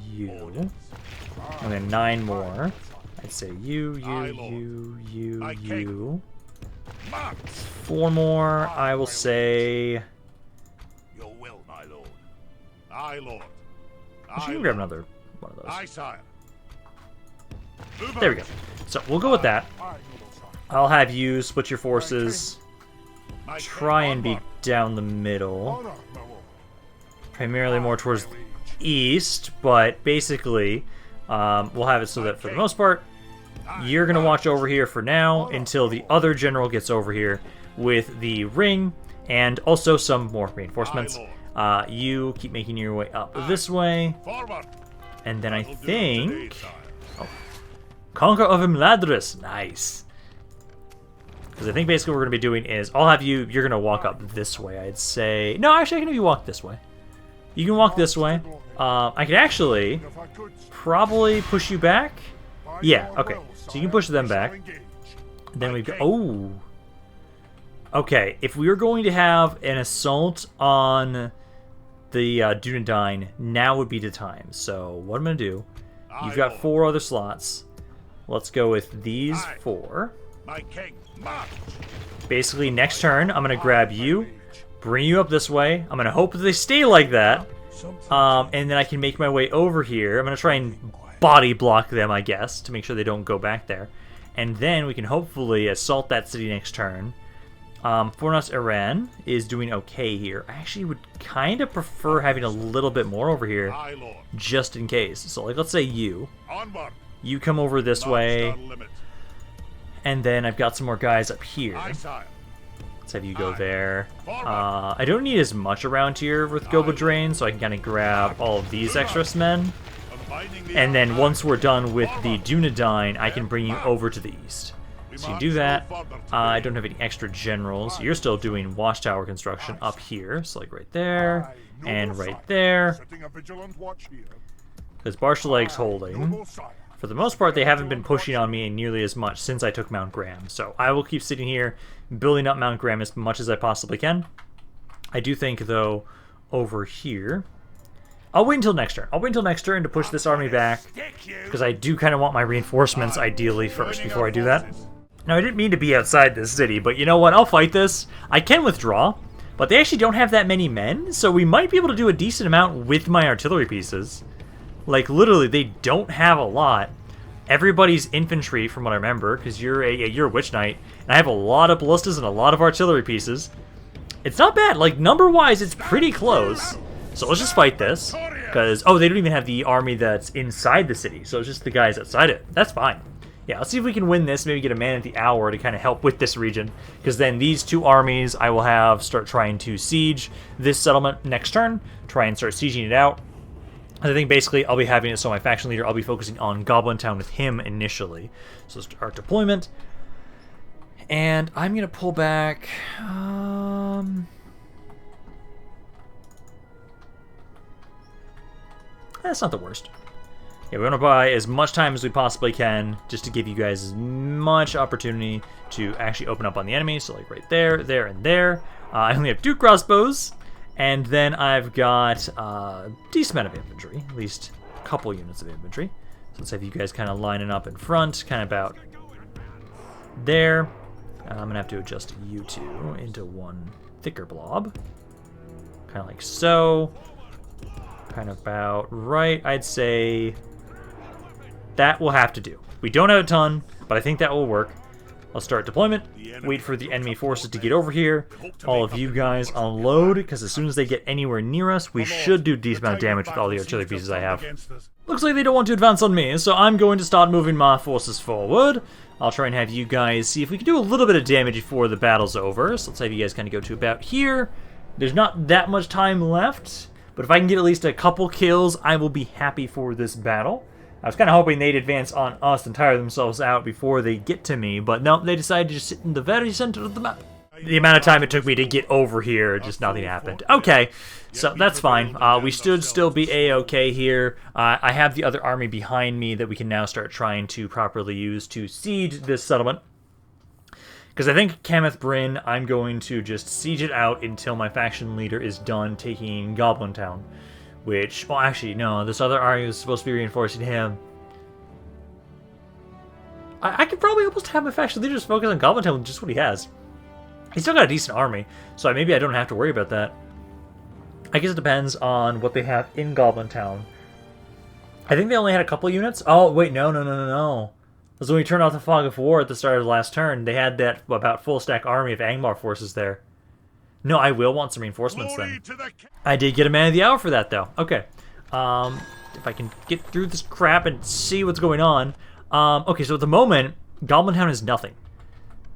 You. And then 9 more. I'd say you. 4 more. I will say... Your will, my lord. Aye, Lord. I should grab another one of those. Aye, sire. There we go. So, we'll go with that. I'll have you split your forces. Try and be down the middle. Primarily more towards the east, but basically, we'll have it so that for the most part, you're going to watch over here for now until the other general gets over here with the ring and also some more reinforcements. You keep making your way up this way. Forward. And then I That'll do think... today, sire. Oh. Conquer of Imladris. Nice. Because I think basically what we're going to be doing is, I'll have you, you're going to walk up this way, I'd say. No, actually, I can have you walk this way. You can walk this way. I can actually probably push you back. Yeah, okay. So you can push them back. Then we've got... Oh! Okay, if we were going to have an assault on the Dunedain, now would be the time. So what I'm going to do, you've got 4 other slots. Let's go with these 4. My king, march. Basically, next turn, I'm going to grab you, bring you up this way. I'm going to hope that they stay like that. And then I can make my way over here. I'm going to try and body block them, I guess, to make sure they don't go back there. And then we can hopefully assault that city next turn. Fornos Iran is doing okay here. I actually would kind of prefer having a little bit more over here, just in case. So, like, let's say you. You come over this way. And then I've got some more guys up here. Let's have you go there. I don't need as much around here with Goba Drain, so I can kind of grab all of these extra men. And then once we're done with the Dunedain, I can bring you over to the east. So you can do that. I don't have any extra generals. You're still doing watchtower construction up here. So like right there, and right there. Because Barshaleg's holding. For the most part, they haven't been pushing on me nearly as much since I took Mount Graham. So I will keep sitting here, building up Mount Graham as much as I possibly can. I do think, though, over here... I'll wait until next turn. I'll wait until next turn to push this army back, because I do kind of want my reinforcements ideally first before I do that. Now, I didn't mean to be outside this city, but you know what? I'll fight this. I can withdraw, but they actually don't have that many men, so we might be able to do a decent amount with my artillery pieces. Like, literally, they don't have a lot. Everybody's infantry, from what I remember, because you're a Witch Knight, and I have a lot of ballistas and a lot of artillery pieces. It's not bad. Like, number-wise, it's pretty close. So let's just fight this, because, oh, they don't even have the army that's inside the city, so it's just the guys outside it. That's fine. Yeah, let's see if we can win this, maybe get a man at the hour to kind of help with this region, because then these 2 armies I will have start trying to siege this settlement next turn, try and start sieging it out. I think basically I'll be having it so my faction leader, I'll be focusing on Goblin Town with him initially. So start deployment. And I'm going to pull back... That's not the worst. Yeah, we want to buy as much time as we possibly can, just to give you guys as much opportunity to actually open up on the enemy. So like right there, there, and there. I only have 2 crossbows. And then I've got a decent amount of infantry, at least a couple units of infantry. So let's have you guys kind of lining up in front, kind of about there. I'm going to have to adjust you 2 into one thicker blob. Kind of like so. Kind of about right, I'd say that will have to do. We don't have a ton, but I think that will work. I'll start deployment, wait for the enemy forces to get over here. All of you guys unload, because as soon as they get anywhere near us, we should do a decent amount of damage with all the artillery pieces I have. Looks like they don't want to advance on me, so I'm going to start moving my forces forward. I'll try and have you guys see if we can do a little bit of damage before the battle's over. So let's have you guys kind of go to about here. There's not that much time left, but if I can get at least a couple kills, I will be happy for this battle. I was kind of hoping they'd advance on us and tire themselves out before they get to me, but no, they decided to just sit in the very center of the map. The amount of time it took me to get over here, just nothing happened. Okay, so that's fine. We should still be A-okay here. I have the other army behind me that we can now start trying to properly use to siege this settlement. Because I think Cameth Brin, I'm going to just siege it out until my faction leader is done taking Goblin Town. Which, well, actually, no, this other army was supposed to be reinforcing him. I could probably almost have my faction leader just focus on Goblin Town with just what he has. He's still got a decent army, so maybe I don't have to worry about that. I guess it depends on what they have in Goblin Town. I think they only had a couple units. Oh, wait, no. That's when we turned off the Fog of War at the start of the last turn. They had that about full stack army of Angmar forces there. No, I will want some reinforcements then. I did get a man of the hour for that, though. Okay. If I can get through this crap and see what's going on. Okay, so at the moment, Goblin Town is nothing.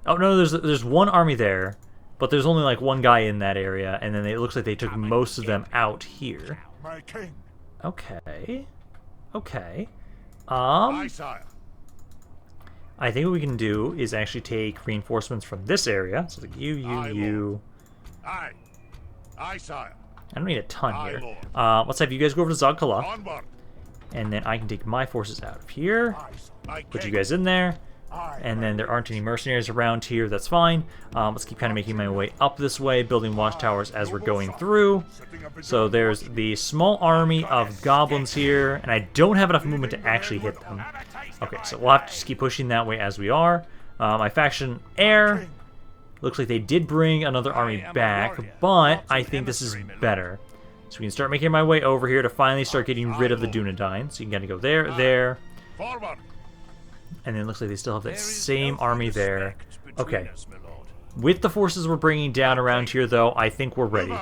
Oh, no, there's one army there. But there's only like one guy in that area, and then it looks like they took most of them out here. My king. Okay. Okay. Aye, sire. I think what we can do is actually take reinforcements from this area. So like you. Aye. Aye, sire. I don't need a ton Aye, here. Lord. Let's have you guys go over to Zog-Kala, Onward. and then I can take my forces out of here. My Put you king. guys in there. Aye, And then there aren't any mercenaries around here, that's fine. Let's keep kind of making my way up this way, building watchtowers as we're going through. So there's the small army of goblins here, and I don't have enough movement to actually hit them. Okay, so we'll have to just keep pushing that way as we are. My faction, Air, looks like they did bring another army back, but I think this is better. So we can start making my way over here to finally start getting rid of the Dunedain. So you can kind of go there, there. Forward. And then it looks like they still have that same army there. Okay. With the forces we're bringing down around here, though, I think we're ready.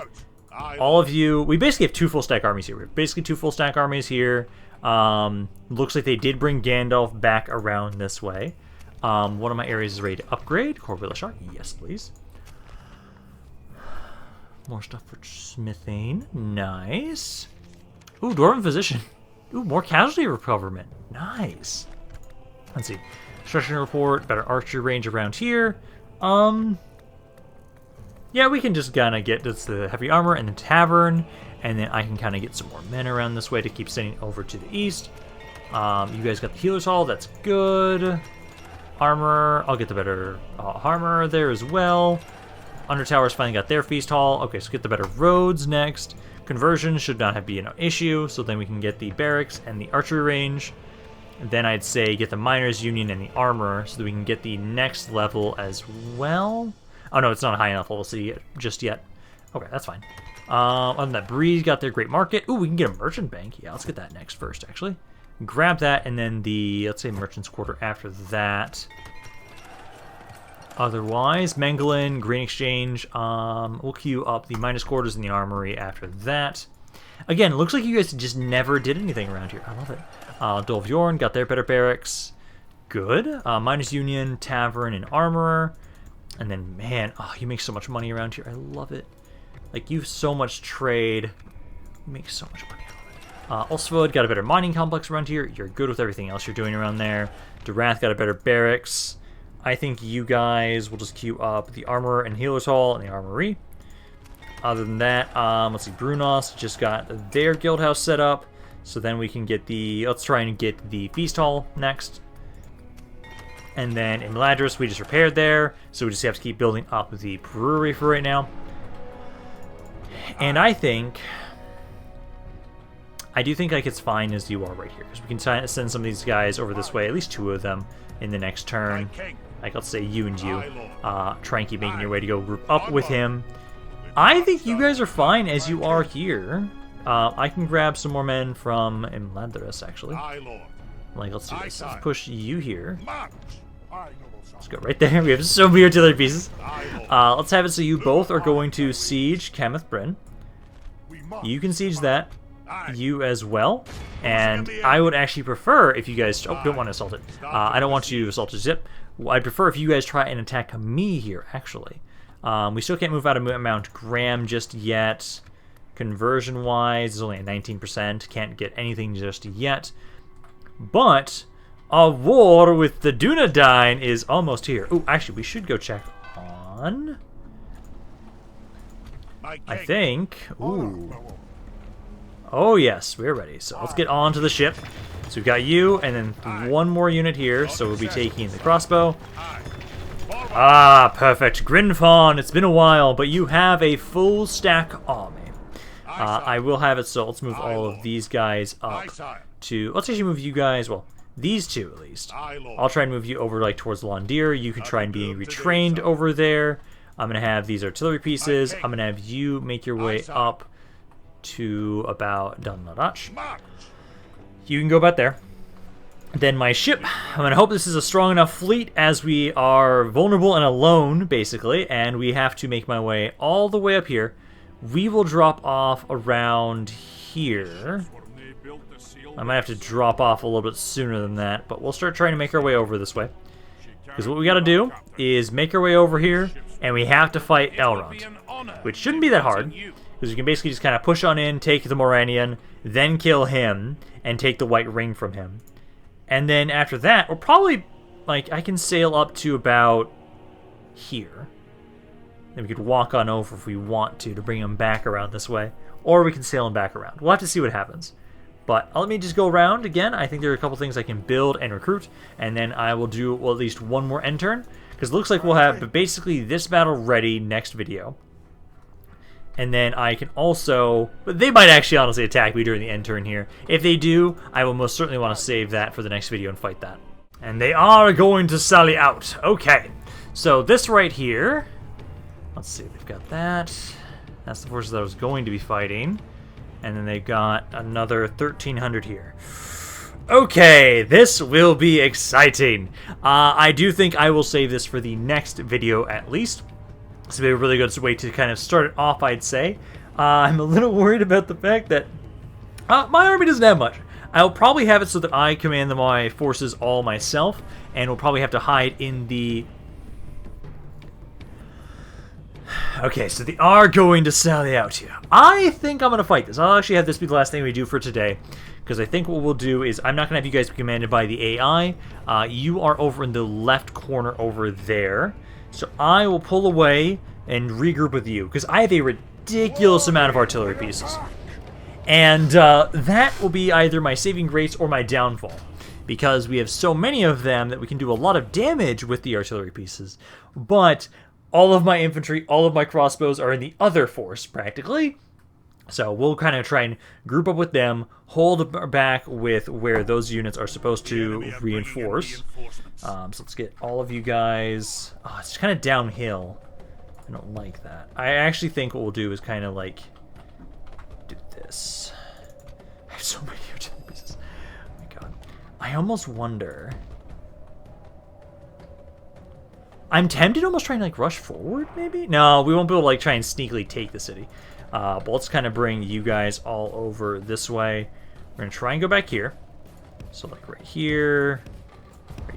All of you... We basically have 2 full stack armies here. We have basically 2 full stack armies here. Looks like they did bring Gandalf back around this way. One of my areas is ready to upgrade. Corvilla Shark. Yes, please. More stuff for smithing. Nice. Ooh, Dwarven Physician. Ooh, more casualty recoverment. Nice. Let's see. Construction report, better archery range around here. Yeah, we can just kind of get this the heavy armor and the tavern, and then I can kind of get some more men around this way to keep sending over to the east. You guys got the healer's hall, that's good. Armor, I'll get the better armor there as well. Undertowers finally got their feast hall. Okay, so get the better roads next. Conversion should not be an issue, so then we can get the barracks and the archery range. Then I'd say get the Miners' Union and the armor so that we can get the next level as well. Oh no, it's not a high enough level city just yet. Okay, that's fine. Other than that, Breeze got their great market. Ooh, we can get a merchant bank. Yeah, let's get that next first, actually. Grab that, and then the, let's say, merchant's quarter after that. Otherwise, Mengelin, Green Exchange. We'll queue up the Miners' quarters and the armory after that. Again, it looks like you guys just never did anything around here. I love it. Dolvjorn got their better barracks. Good. Miners' Union, Tavern, and Armorer. And then, man, oh, you make so much money around here. I love it. Like, you have so much trade. You make so much money out of it. Ulsvod got a better mining complex around here. You're good with everything else you're doing around there. Durath got a better barracks. I think you guys will just queue up the Armorer and Healer's Hall and the Armory. Other than that, let's see, Brunos just got their guild house set up. So then we can get the, let's try and get the Feast Hall next. And then in Imladris, we just repaired there. So we just have to keep building up the brewery for right now. And I do think like it's fine as you are right here. Because we can send some of these guys over this way, at least 2 of them in the next turn. Like, let's say you and you. Try and keep making your way to go group up with him. I think you guys are fine as you are here. I can grab some more men from Imladris, actually. Like, let's do this. Let's push you here. Let's go right there. We have so many artillery pieces. Let's have it so you both are going to siege Cameth Brin. You can siege that. You as well. And I would actually prefer if you guys... Oh, don't want to assault it. I don't want you to assault a zip. I'd prefer if you guys try and attack me here, actually. We still can't move out of Mount Graham just yet. Conversion-wise, it's only at 19%. Can't get anything just yet. But a war with the Dunedain is almost here. Oh, actually, we should go check on... I think... Ooh. Oh, yes, we're ready. So let's get on to the ship. So we've got you, and then one more unit here. So we'll be taking the crossbow. Ah, perfect. Grinfawn, it's been a while, but you have a full stack army. I will have it, so let's move all of these guys up to... Let's actually move you guys, well, these 2 at least. I'll try and move you over like towards Londir. You can try and be retrained over there. I'm going to have these artillery pieces. I'm going to have you make your way up to about Dunladach. You can go about there. Then my ship, I'm going to hope this is a strong enough fleet as we are vulnerable and alone, basically, and we have to make my way all the way up here. We will drop off around here. I might have to drop off a little bit sooner than that, but we'll start trying to make our way over this way. Because what we got to do is make our way over here, and we have to fight Elrond, which shouldn't be that hard, because you can basically just kind of push on in, take the Moranion, then kill him, and take the White Ring from him. And then after that, we'll probably, like, I can sail up to about here. Then we could walk on over if we want to bring him back around this way. Or we can sail him back around. We'll have to see what happens. But let me just go around again. I think there are a couple things I can build and recruit. And then I will do, well, at least one more end turn. Because it looks like we'll have basically this battle ready next video. And then I can also... But they might actually honestly attack me during the end turn here. If they do, I will most certainly want to save that for the next video and fight that. And they are going to sally out. Okay. So this right here... Let's see, they've got that. That's the forces that I was going to be fighting. And then they've got another 1,300 here. Okay, this will be exciting. I do think I will save this for the next video at least. This will be a really good way to kind of start it off, I'd say. I'm a little worried about the fact that my army doesn't have much. I'll probably have it so that I command my forces all myself, and we'll probably have to hide in the... Okay, so they are going to sally out here. I think I'm going to fight this. I'll actually have this be the last thing we do for today, because I think what we'll do is I'm not going to have you guys be commanded by the AI. You are over in the left corner over there. So I will pull away and regroup with you, because I have a ridiculous amount of artillery pieces. And that will be either my saving grace or my downfall, because we have so many of them that we can do a lot of damage with the artillery pieces. But all of my infantry, all of my crossbows are in the other force, practically. So we'll kind of try and group up with them, hold back with where those units are supposed to reinforce. So let's get all of you guys... Oh, it's kind of downhill. I don't like that. I actually think what we'll do is kind of like... do this. I have so many artillery pieces. Oh my god. I almost wonder... I'm tempted to almost trying to like rush forward, maybe? No, we won't be able to like try and sneakily take the city. But let's kind of bring you guys all over this way. We're going to try and go back here. So like right here,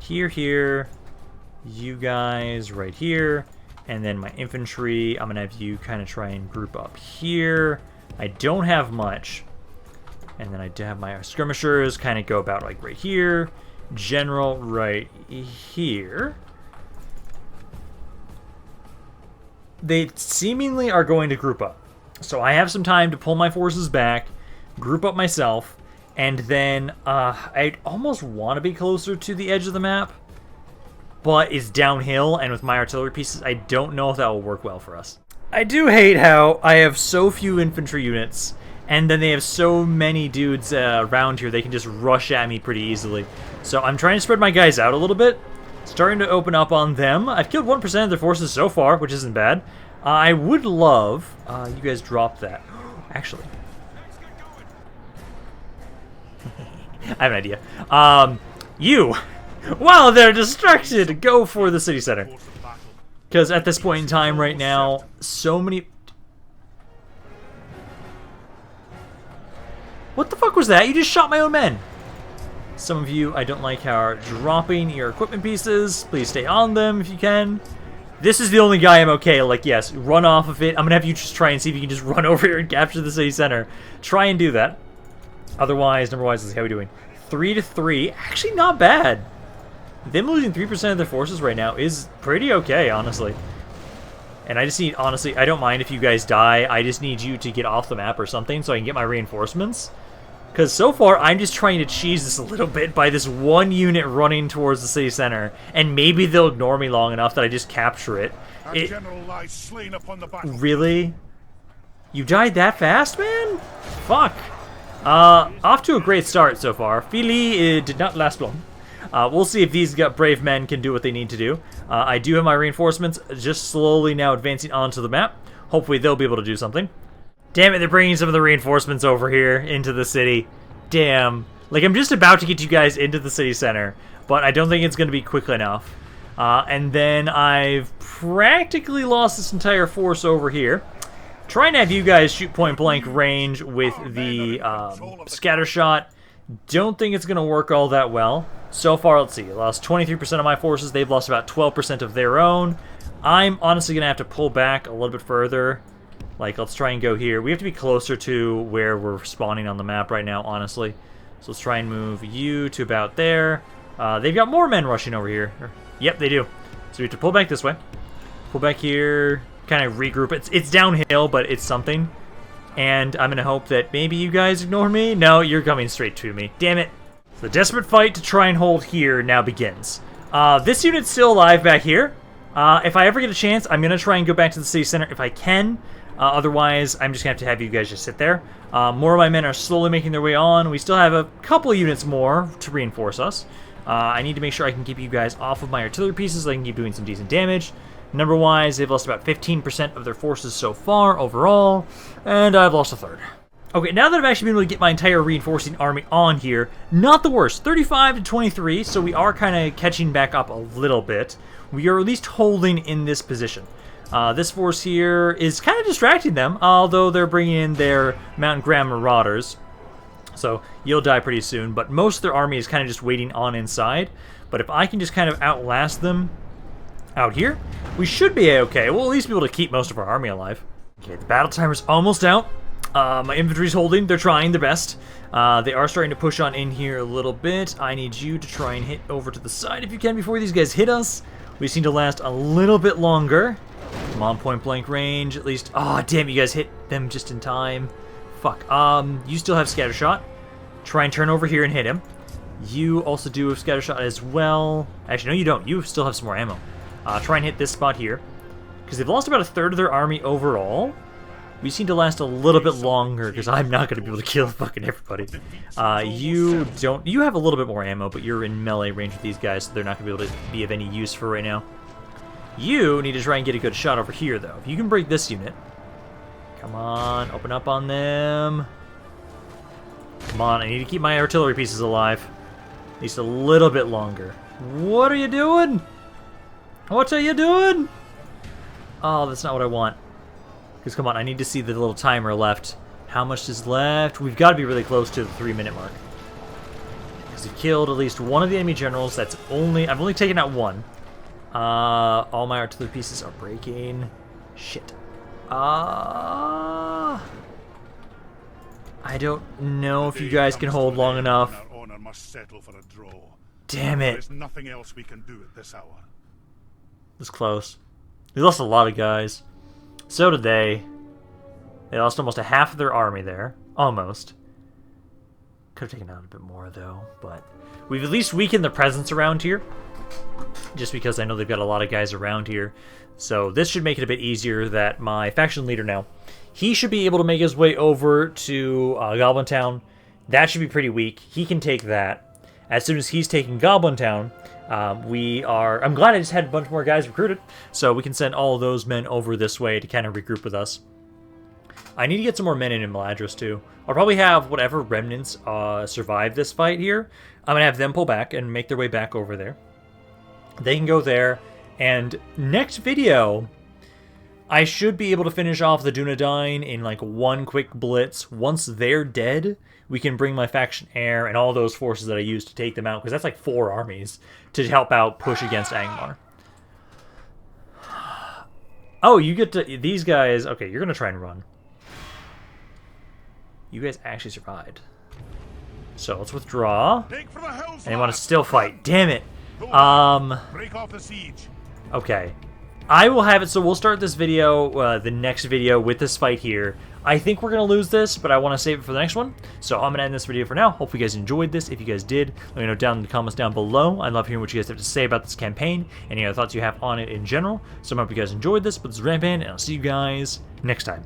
here. You guys right here. And then my infantry, I'm going to have you kind of try and group up here. I don't have much. And then I do have my skirmishers kind of go about like right here. General right here. They seemingly are going to group up. So I have some time to pull my forces back, group up myself, and then I'd almost want to be closer to the edge of the map, but it's downhill, and with my artillery pieces, I don't know if that will work well for us. I do hate how I have so few infantry units, and then they have so many dudes around here, they can just rush at me pretty easily. So I'm trying to spread my guys out a little bit. Starting to open up on them. I've killed 1% of their forces so far, which isn't bad. I would love... you guys drop that. Actually. I have an idea. You! While they're distracted, go for the city center. Because at this point in time right now, so many... What the fuck was that? You just shot my own men! Some of you, I don't like how are dropping your equipment pieces. Please stay on them if you can. This is the only guy I'm okay. Like, yes, run off of it. I'm going to have you just try and see if you can just run over here and capture the city center. Try and do that. Otherwise, number-wise, let's see how we're doing. 3-3. Actually, not bad. Them losing 3% of their forces right now is pretty okay, honestly. And I just need, honestly, I don't mind if you guys die. I just need you to get off the map or something so I can get my reinforcements. Because so far, I'm just trying to cheese this a little bit by this one unit running towards the city center. And maybe they'll ignore me long enough that I just capture it. Really? You died that fast, man? Fuck. Off to a great start so far. Philly did not last long. We'll see if these brave men can do what they need to do. I do have my reinforcements just slowly now advancing onto the map. Hopefully they'll be able to do something. Damn it, they're bringing some of the reinforcements over here into the city. Damn. Like, I'm just about to get you guys into the city center, but I don't think it's going to be quick enough. And then I've practically lost this entire force over here. Trying to have you guys shoot point-blank range with the scatter shot. Don't think it's going to work all that well. So far, let's see. I lost 23% of my forces. They've lost about 12% of their own. I'm honestly going to have to pull back a little bit further. Like, let's try and go here. We have to be closer to where we're spawning on the map right now, honestly. So let's try and move you to about there. They've got more men rushing over here. Yep, they do. So we have to pull back this way. Pull back here. Kind of regroup. It's downhill, but it's something. And I'm going to hope that maybe you guys ignore me. No, you're coming straight to me. Damn it. So the desperate fight to try and hold here now begins. This unit's still alive back here. If I ever get a chance, I'm going to try and go back to the city center if I can. Otherwise, I'm just going to have you guys just sit there. More of my men are slowly making their way on. We still have a couple units more to reinforce us. I need to make sure I can keep you guys off of my artillery pieces so I can keep doing some decent damage. Number-wise, they've lost about 15% of their forces so far overall, and I've lost a third. Okay, now that I've actually been able to get my entire reinforcing army on here, not the worst. 35 to 23, so we are kind of catching back up a little bit. We are at least holding in this position. This force here is kind of distracting them, although they're bringing in their Mountain Graham Marauders. So you'll die pretty soon, but most of their army is kind of just waiting on inside. But if I can just kind of outlast them out here, we should be okay. We'll at least be able to keep most of our army alive. Okay, the battle timer's almost out. My infantry's holding. They're trying their best. They are starting to push on in here a little bit. I need you to try and hit over to the side if you can before these guys hit us. We just need to last a little bit longer. Come on, point blank range at least. Oh, damn, you guys hit them just in time. Fuck. You still have scatter shot. Try and turn over here and hit him. You also do have scatter shot as well. Actually, no, you don't. You still have some more ammo. Try and hit this spot here. Because they've lost about a third of their army overall. We seem to last a little bit longer because I'm not going to be able to kill fucking everybody. You don't. You have a little bit more ammo, but you're in melee range with these guys, so they're not going to be able to be of any use for right now. You need to try and get a good shot over here, though. If you can break this unit. Come on, open up on them. Come on, I need to keep my artillery pieces alive. At least a little bit longer. What are you doing? What are you doing? Oh, that's not what I want. Because, come on, I need to see the little timer left. How much is left? We've got to be really close to the 3-minute mark. Because we've killed at least one of the enemy generals. I've only taken out one. All my artillery pieces are breaking. Shit. I don't know if you guys can hold long enough. Damn it. There's nothing else we can do at this hour. It was close. We lost a lot of guys. So did they. They lost almost a half of their army there. Almost. Could have taken out a bit more, though. But we've at least weakened the presence around here. Just because I know they've got a lot of guys around here. So this should make it a bit easier that my faction leader now, he should be able to make his way over to Goblin Town. That should be pretty weak. He can take that. As soon as he's taking Goblin Town, I'm glad I just had a bunch more guys recruited, so we can send all those men over this way to kind of regroup with us. I need to get some more men in Imladris too. I'll probably have whatever remnants survive this fight here. I'm going to have them pull back and make their way back over there. They can go there, and next video, I should be able to finish off the Dunedain in like one quick blitz. Once they're dead, we can bring my faction heir and all those forces that I used to take them out, because that's like 4 armies to help out push against Angmar. Oh, you get to... These guys... Okay, you're going to try and run. You guys actually survived. So, let's withdraw. And they want to still fight. Damn it. Break off the siege. Okay. I will have it, so we'll start this video, the next video, with this fight here. I think we're going to lose this, but I want to save it for the next one. So I'm going to end this video for now. Hopefully you guys enjoyed this. If you guys did, let me know down in the comments down below. I love hearing what you guys have to say about this campaign, any other thoughts you have on it in general. So I hope you guys enjoyed this, but this is Rampaned, and I'll see you guys next time.